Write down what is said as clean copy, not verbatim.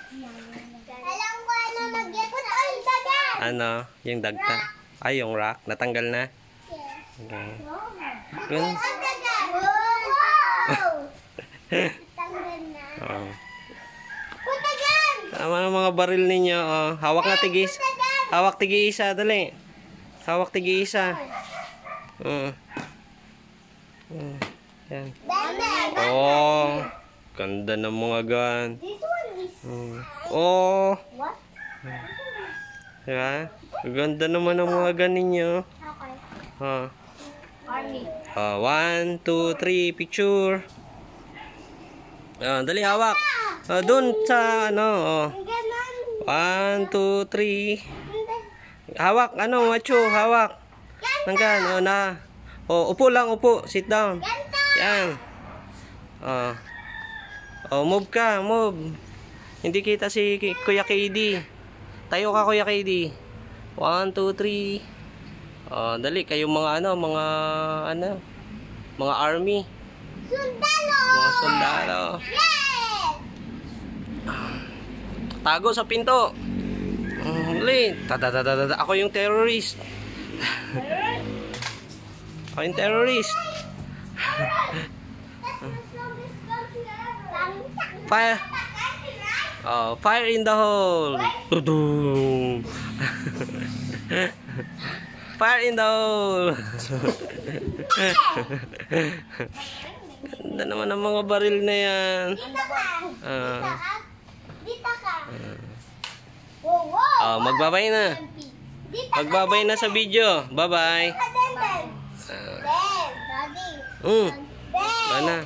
Alam ko ano mag-get sa dagat. Ano? Yung dagta. Ay, yung rock. Natanggal na. Okay. Yun. Ang dagat. Wow! Tanggal na. Oh. Punta dyan! Tama ang mga baril ninyo. Oh. Hawak na tigis. Hawak tigi-isa. Dali. Hawak tigi-isa. Yan. Oh. Ganda ng mga gun. This one is... Oh. What? Diba? Ganda naman ng mga gun ninyo. Okay. Oh. Army. 1, 2, 3, picture. Dali, hawak. Doon sa ano. Ganon. 1, 2, 3. Hawak, ano, macho, hawak. Hanggang, na. Upo lang, upo. Sit down. Ganto! Yan. Move ka, move. Hindi kita si Kuya KD. Tayo ka, Kuya KD. 1, 2, 3. Dali, kayong mga mga army. Sundalo! Mga sundalo. Yes! Tago sa pinto. Dali. Ako yung terrorist. Ako yung terrorist. Fire. Fire in the hole. Tudum. Fire in the hole. Ganda naman ang mga baril na yan. Dito ka. Dito ka. Magbabay na. Dito Magbabay na sa video. Bye-bye. ka, Ben. Ben. Daddy. Ben. Ben. Bana.